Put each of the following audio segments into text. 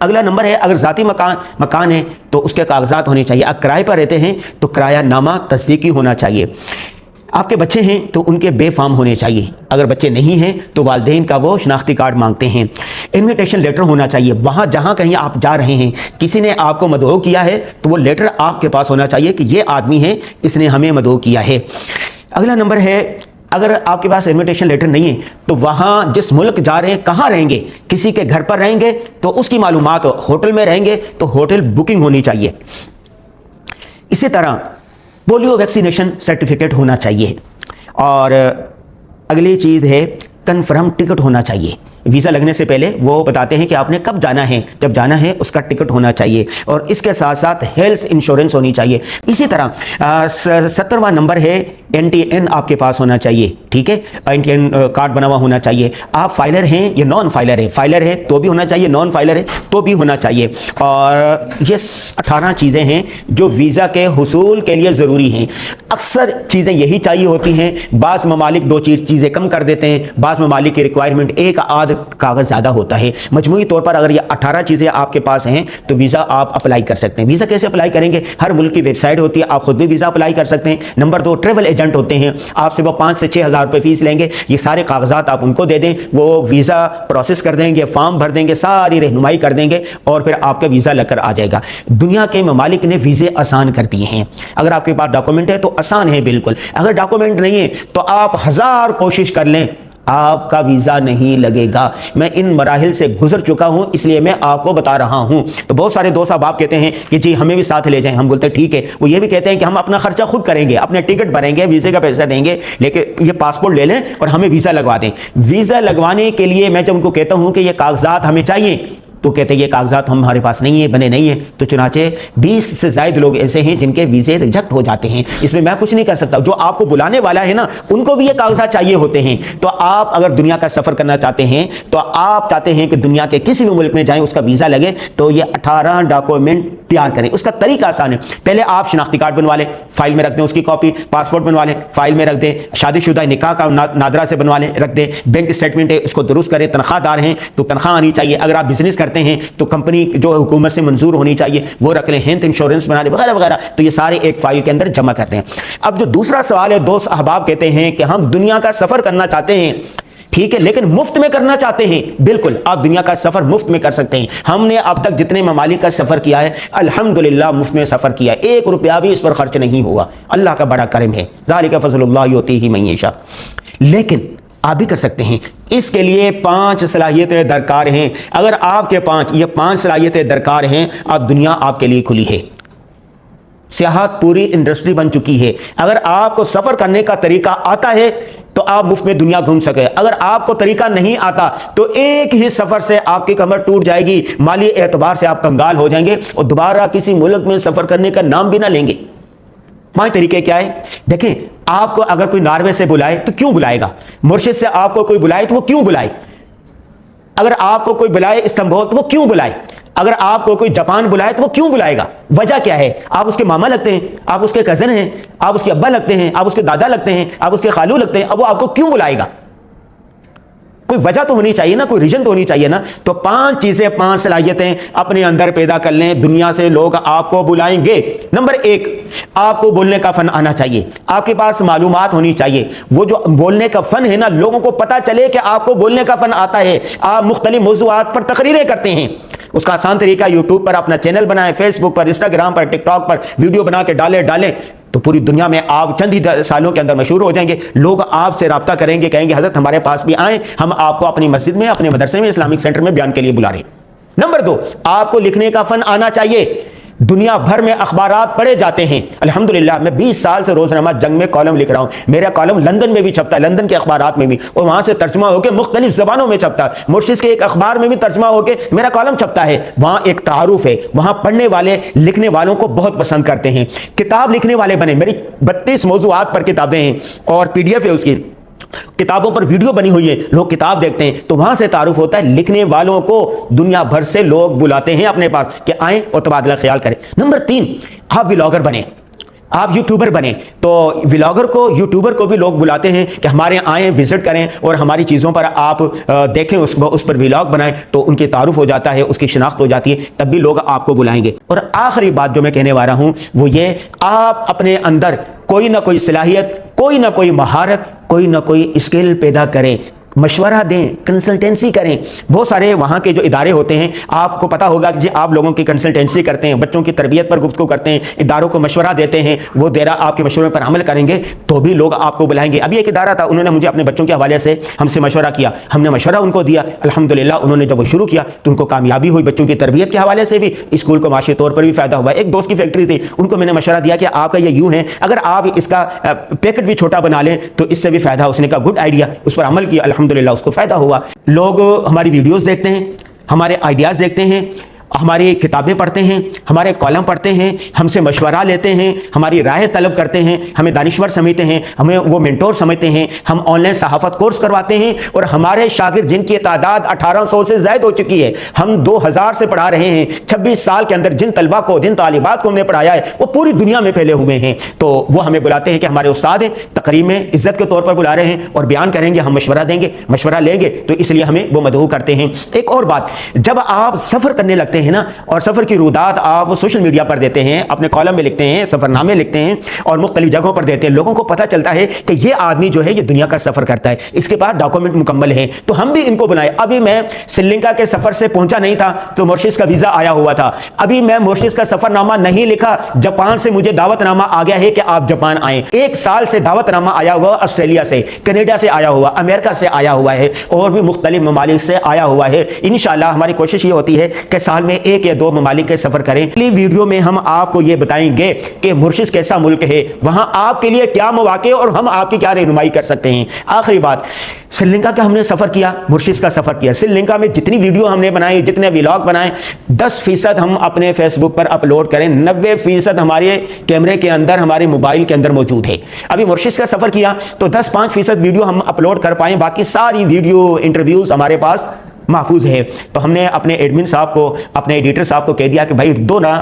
اگلا نمبر ہے اگر ذاتی مکان ہے تو اس کے کاغذات ہونے چاہیے. اگر کرائے پر رہتے ہیں تو کرایہ نامہ تصدیقی ہونا چاہیے. آپ کے بچے ہیں تو ان کے بے فارم ہونے چاہیے. اگر بچے نہیں ہیں تو والدین کا وہ شناختی کارڈ مانگتے ہیں. انویٹیشن لیٹر ہونا چاہیے. وہاں جہاں کہیں آپ جا رہے ہیں, کسی نے آپ کو مدعو کیا ہے تو وہ لیٹر آپ کے پاس ہونا چاہیے کہ یہ آدمی ہے, اس نے ہمیں مدعو کیا ہے. اگلا نمبر ہے اگر آپ کے پاس انویٹیشن لیٹر نہیں ہے تو وہاں جس ملک جا رہے ہیں کہاں رہیں گے, کسی کے گھر پر رہیں گے تو اس کی معلومات, ہوٹل میں رہیں گے تو ہوٹل بکنگ ہونی چاہیے. اسی طرح پولیو ویکسینیشن سرٹیفکیٹ ہونا چاہیے. اور اگلی چیز ہے کنفرم ٹکٹ ہونا چاہیے. ویزا لگنے سے پہلے وہ بتاتے ہیں کہ آپ نے کب جانا ہے, جب جانا ہے اس کا ٹکٹ ہونا چاہیے. اور اس کے ساتھ ساتھ ہیلتھ انشورنس ہونی چاہیے. اسی طرح 70واں نمبر ہے NTN آپ کے پاس ہونا چاہیے. ٹھیک ہے, NTN کارڈ بنا ہوا ہونا چاہیے. آپ فائلر ہیں یا نان فائلر ہیں, فائلر ہے تو بھی ہونا چاہیے, نان فائلر ہے تو بھی ہونا چاہیے. اور یہ 18 چیزیں ہیں جو ویزا کے حصول کے لیے ضروری ہیں. اکثر چیزیں یہی چاہیے ہوتی ہیں. بعض ممالک 2 چیزیں کم کر دیتے ہیں, بعض ممالک کی ریکوائرمنٹ ایک آدھ کاغذ زیادہ ہوتا ہے. مجموعی طور پر اگر یہ 18 چیزیں آپ کے پاس ہیں تو ویزا آپ اپلائی کر سکتے ہیں. ویزا کیسے اپلائی کریں گے؟ ہر ملک کی ویب سائٹ ہوتی ہے, آپ خود بھی ویزا اپلائی کر سکتے ہیں. نمبر 2 ٹریول ایجنٹ ہوتے ہیں, آپ سے وہ 5 سے 6 ہزار روپے فیس لیں گے. یہ سارے کاغذات آپ ان کو دے دیں, وہ ویزا پروسیس کر دیں گے, فارم بھر دیں گے, ساری رہنمائی کر دیں گے اور پھر آپ کا ویزا لگ کر آ جائے گا. دنیا کے ممالک نے ویزے آسان کر دیے ہیں. اگر آپ کے پاس ڈاکومنٹ ہے تو آسان ہے بالکل. اگر ڈاکومنٹ نہیں ہے تو آپ 1000 کوشش کر لیں, آپ کا ویزا نہیں لگے گا. میں ان مراحل سے گزر چکا ہوں اس لیے میں آپ کو بتا رہا ہوں. تو بہت سارے دوست احباب کہتے ہیں کہ جی ہمیں بھی ساتھ لے جائیں. ہم بولتے ہیں ٹھیک ہے. وہ یہ بھی کہتے ہیں کہ ہم اپنا خرچہ خود کریں گے, اپنے ٹکٹ بھریں گے, ویزے کا پیسہ دیں گے, لیکن یہ پاسپورٹ لے لیں اور ہمیں ویزا لگوا دیں. ویزا لگوانے کے لیے میں جب ان کو کہتا ہوں کہ یہ کاغذات ہمیں چاہیے تو کہتے ہیں یہ کاغذات ہمارے پاس نہیں ہے, بنے نہیں ہیں. تو چنانچہ 20 سے زائد لوگ ایسے ہیں جن کے ویزے ریجیکٹ ہو جاتے ہیں. اس میں کچھ نہیں کر سکتا. جو آپ کو بلانے والا ہے نا, ان کو بھی یہ کاغذات چاہیے ہوتے ہیں. تو آپ اگر دنیا کا سفر کرنا چاہتے ہیں تو آپ چاہتے ہیں کہ دنیا کے کسی بھی ملک میں جائیں, اس کا ویزا لگے, تو یہ 18 ڈاکومنٹ تیار کریں. اس کا طریقہ آسان ہے. پہلے آپ شناختی کارڈ بنوا لیں, فائل میں رکھ دیں, اس کی کاپی. پاسپورٹ بنوا لیں, فائل میں رکھ دیں. شادی شدہ نکاح کا نادرا سے بنوا لیں, رکھ دیں. بینک اسٹیٹمنٹ ہے اس کو درست کریں. تنخواہ دار ہیں تو تنخواہ آنی چاہیے. اگر آپ بزنس کرتے ہیں تو کمپنی جو حکومت سے منظور ہونی چاہیے وہ رکھ لیں. ہیلتھ انشورنس بنا لیں وغیرہ وغیرہ. تو یہ سارے ایک فائل کے اندر جمع کرتے ہیں. اب جو دوسرا سوال ہے, دوست احباب کہتے ہیں کہ ہم دنیا کا سفر کرنا چاہتے ہیں, ٹھیک ہے, لیکن مفت میں کرنا چاہتے ہیں. بالکل, آپ دنیا کا سفر مفت میں کر سکتے ہیں. ہم نے اب تک جتنے ممالک کا سفر کیا ہے الحمدللہ مفت میں سفر کیا ہے. 1 روپیہ بھی اس پر خرچ نہیں ہوا. اللہ کا بڑا کرم ہے. ذالک فضل اللہ یؤتیہ من یشاء. لیکن آپ بھی کر سکتے ہیں. اس کے لیے 5 صلاحیتیں درکار ہیں. اگر آپ کے 5 صلاحیتیں درکار ہیں, اب دنیا آپ کے لیے کھلی ہے. سیاحت پوری انڈسٹری بن چکی ہے. اگر آپ کو سفر کرنے کا طریقہ آتا ہے تو آپ مفت میں دنیا گھوم سکے. اگر آپ کو طریقہ نہیں آتا تو ایک ہی سفر سے آپ کی کمر ٹوٹ جائے گی, مالی اعتبار سے آپ کنگال ہو جائیں گے اور دوبارہ کسی ملک میں سفر کرنے کا نام بھی نہ لیں گے. 5 طریقے کیا ہے؟ دیکھیں, آپ کو اگر کوئی ناروے سے بلائے تو کیوں بلائے گا؟ مرشد سے آپ کو کوئی بلائے تو وہ کیوں بلائے؟ اگر آپ کو کوئی بلائے استنبول تو وہ کیوں بلائے؟ اگر آپ کو کوئی جاپان بلائے تو وہ کیوں بلائے گا؟ وجہ کیا ہے؟ آپ اس کے ماما لگتے ہیں, آپ اس کے کزن ہیں, آپ اس کے ابا لگتے ہیں, آپ اس کے دادا لگتے ہیں, آپ اس کے خالو لگتے ہیں. اب وہ آپ کو کیوں بلائے گا؟ کوئی وجہ تو ہونی چاہیے نا, کوئی ریزن تو ہونی چاہیے نا. تو 5 چیزیں, 5 صلاحیتیں اپنے اندر پیدا کر لیں. دنیا سے لوگ آپ کو بلائیں گے. نمبر 1, آپ کو بولنے کا فن آنا چاہیے. آپ کے پاس معلومات ہونی چاہیے. وہ جو بولنے کا فن ہے نا, لوگوں کو پتا چلے کہ آپ کو بولنے کا فن آتا ہے. آپ مختلف موضوعات پر تقریریں کرتے ہیں. اس کا آسان طریقہ, یوٹیوب پر اپنا چینل بنائیں, فیس بک پر, انسٹاگرام پر, ٹک ٹاک پر ویڈیو بنا کے ڈالیں تو پوری دنیا میں آپ چند ہی سالوں کے اندر مشہور ہو جائیں گے. لوگ آپ سے رابطہ کریں گے, کہیں گے حضرت ہمارے پاس بھی آئیں, ہم آپ کو اپنی مسجد میں, اپنے مدرسے میں, اسلامک سینٹر میں بیان کے لیے بلا رہے ہیں. نمبر 2, آپ کو لکھنے کا فن آنا چاہیے. دنیا بھر میں اخبارات پڑھے جاتے ہیں. الحمدللہ میں 20 سال سے روزنامہ جنگ میں کالم لکھ رہا ہوں. میرا کالم لندن میں بھی چھپتا ہے, لندن کے اخبارات میں بھی, اور وہاں سے ترجمہ ہو کے مختلف زبانوں میں چھپتا ہے. مرشد کے ایک اخبار میں بھی ترجمہ ہو کے میرا کالم چھپتا ہے. وہاں ایک تعارف ہے, وہاں پڑھنے والے لکھنے والوں کو بہت پسند کرتے ہیں. کتاب لکھنے والے بنے. میری 32 موضوعات پر کتابیں ہیں اور PDF ہے اس کی. کتابوں پر ویڈیو بنی ہوئی ہے, لوگ کتاب دیکھتے ہیں. تو وہاں سے تعارف ہوتا ہے. لکھنے والوں کو دنیا بھر سے لوگ بلاتے ہیں اپنے پاس کہ آئیں اور تبادلہ خیال کریں. نمبر 3, آپ ولاگر بنیں. آپ یوٹیوبر بنے تو ولاگر کو یوٹیوبر کو بھی لوگ بلاتے ہیں کہ ہمارے آئیں وزٹ کریں اور ہماری چیزوں پر آپ دیکھیں، اس پر ولاگ بنائیں، تو ان کی تعارف ہو جاتا ہے، اس کی شناخت ہو جاتی ہے، تب بھی لوگ آپ کو بلائیں گے۔ اور آخری بات جو میں کہنے والا ہوں وہ یہ، آپ اپنے اندر کوئی نہ کوئی صلاحیت، کوئی نہ کوئی مہارت، کوئی نہ کوئی اسکل پیدا کریں، مشورہ دیں، کنسلٹنسی کریں۔ بہت سارے وہاں کے جو ادارے ہوتے ہیں، آپ کو پتا ہوگا کہ آپ لوگوں کی کنسلٹنسی کرتے ہیں، بچوں کی تربیت پر گفتگو کرتے ہیں، اداروں کو مشورہ دیتے ہیں، وہ دیرا آپ کے مشورے پر عمل کریں گے تو بھی لوگ آپ کو بلائیں گے۔ ابھی ایک ادارہ تھا، انہوں نے مجھے اپنے بچوں کے حوالے سے ہم سے مشورہ کیا، ہم نے مشورہ ان کو دیا، الحمدللہ انہوں نے جب وہ شروع کیا تو ان کو کامیابی ہوئی، بچوں کی تربیت کے حوالے سے بھی، اسکول کو معاشی طور پر بھی فائدہ ہوا۔ ایک دوست کی فیکٹری تھی، ان کو میں نے مشورہ دیا کہ آپ کا یہ یوں ہے، اگر آپ اس کا پیکٹ بھی چھوٹا بنا لیں تو اس سے بھی فائدہ۔ اس نے کہا گڈ آئیڈیا، اس پر عمل کیا، الحمدللہ اس کو فائدہ ہوا۔ لوگ ہماری ویڈیوز دیکھتے ہیں، ہمارے آئیڈیاز دیکھتے ہیں، ہماری کتابیں پڑھتے ہیں، ہمارے کالم پڑھتے ہیں، ہم سے مشورہ لیتے ہیں، ہماری رائے طلب کرتے ہیں، ہمیں دانشور سمجھتے ہیں، ہمیں وہ مینٹور سمجھتے ہیں، ہم آن لائن صحافت کورس کرواتے ہیں، اور ہمارے شاگرد جن کی تعداد 1800 سے زائد ہو چکی ہے، ہم 2000 سے پڑھا رہے ہیں۔ 26 سال کے اندر جن طلبہ کو، جن طالبات کو ہم نے پڑھایا ہے وہ پوری دنیا میں پھیلے ہوئے ہیں، تو وہ ہمیں بلاتے ہیں کہ ہمارے استاد ہیں، تقریب میں عزت کے طور پر بلا رہے ہیں اور بیان کریں گے، ہم مشورہ دیں گے، مشورہ لیں گے، تو اس لیے ہمیں وہ مدعو کرتے ہیں۔ ایک اور بات، جب آپ سفر کرنے لگتے ہیں نا، اور سفر کی رودات آپ سوشل میڈیا پر دیتے ہیں، اپنے کالم میں لکھتے ہیں، سفر نامے لکھتے ہیں اور مختلف جگہوں پر دیتے ہیں، لوگوں کو پتہ چلتا ہے کہ یہ آدمی جو ہے یہ دنیا کا سفر کرتا ہے، اس کے پاس ڈاکومنٹ مکمل ہیں، تو ہم بھی ان کو بنائے۔ ابھی میں سری لنکا کے سفر سے پہنچا نہیں تھا تو مورشس کا ویزا آیا ہوا تھا، ابھی میں مورشس کا سفر نامہ نہیں لکھا، جاپان سے مجھے دعوت نامہ آ گیا ہے کہ آپ جاپان آئیں۔ 1 سال سے دعوت نامہ آیا ہوا، آسٹریلیا سے، کینیڈا سے آیا ہوا، امریکہ سے آیا ہوا ہے، اور بھی مختلف ممالک سے آیا ہوا ہے۔ انشاءاللہ ہماری کوشش یہ ہوتی ہے کہ سال میں 1 یا 2 ممالک کے سفر کریں۔ اگلی ویڈیو میں ہم آپ کو یہ بتائیں گے کہ مورشس کیسا ملک ہے، وہاں آپ کے لیے کیا مواقع اور ہم آپ کی کیا رہنمائی کر سکتے ہیں۔ آخری بات، سری لنکا کا ہم نے سفر کیا، مورشس کا سفر کیا۔ سری لنکا میں جتنی ویڈیو ہم نے بنائی، جتنے ولاگ بنائے، 10% ہم اپنے فیس بک پر اپلوڈ کریں، 90% ہمارے کیمرے کے اندر، ہمارے موبائل کے اندر موجود ہے۔ ابھی مورشس کا سفر کیا تو 5% ویڈیو ہم اپلوڈ کر پائیں، باقی ساری ویڈیو انٹرویوز ہمارے پاس محفوظ ہے۔ تو ہم نے اپنے ایڈمن صاحب کو، اپنے ایڈیٹر صاحب کو کہہ دیا کہ بھائی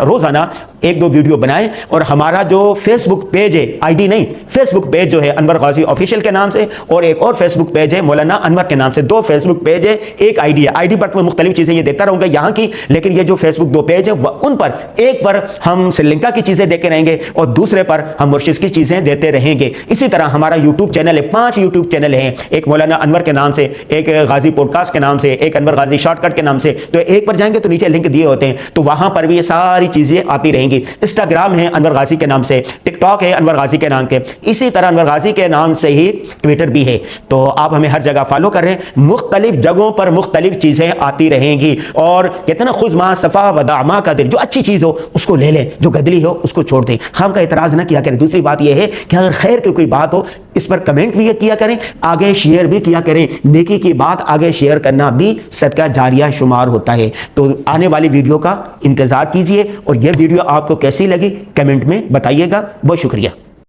روزانہ 1-2 ویڈیو بنائیں، اور ہمارا جو فیس بک پیج ہے، آئی ڈی نہیں، فیس بک پیج جو ہے انور غازی آفیشیل کے نام سے، اور ایک اور فیس بک پیج ہے مولانا انور کے نام سے، 2 فیس بک پیج ہے، ایک آئی ڈی ہے۔ آئی ڈی پر میں مختلف چیزیں یہ دیتا رہوں گا یہاں کی، لیکن یہ جو فیس بک 2 پیج ہیں ان پر، ایک پر ہم سری لنکا کی چیزیں دیتے رہیں گے اور دوسرے پر ہم مورشس کی چیزیں دیتے رہیں گے۔ اسی طرح ہمارا یوٹیوب چینل ہے، 5 یوٹیوب چینل ہیں، ایک مولانا انور کے نام سے، ایک غازی پوڈ کاسٹ کے نام سے، ایک انور غازی شارٹ کٹ کے نام سے۔ تو ایک پر جائیں گے تو نیچے لنک دیے ہوتے ہیں، تو وہاں پر بھی یہ ساری چیزیں آتی رہیں گی۔ انسٹاگرام ہے انور غازی کے نام سے، ٹک ٹاک ہے انور غازی کے نام کے، اسی طرح انور غازی کے نام سے ہی ٹویٹر بھی ہے۔ تو آپ ہمیں ہر جگہ فالو کر رہے ہیں، مختلف جگہوں پر مختلف چیزیں آتی رہیں گی، اور کہتے ہیں نا خذ ما صفا ودع ما قدر، جو اچھی چیز ہو اس کو لے لیں، جو گدلی ہو اس کو چھوڑ دیں، خام کا اعتراض نہ کیا کریں۔ دوسری بات یہ ہے کہ اگر خیر کی کوئی بات ہو اس پر کمنٹ بھی کیا کریں، آگے شیئر بھی کیا کریں، نیکی کی بات آگے شیئر کرنا بھی صدقہ جاریہ شمار ہوتا ہے۔ تو آنے والی ویڈیو کا انتظار کیجئے، اور یہ ویڈیو آپ کو کیسی لگی کمنٹ میں بتائیے گا۔ بہت شکریہ۔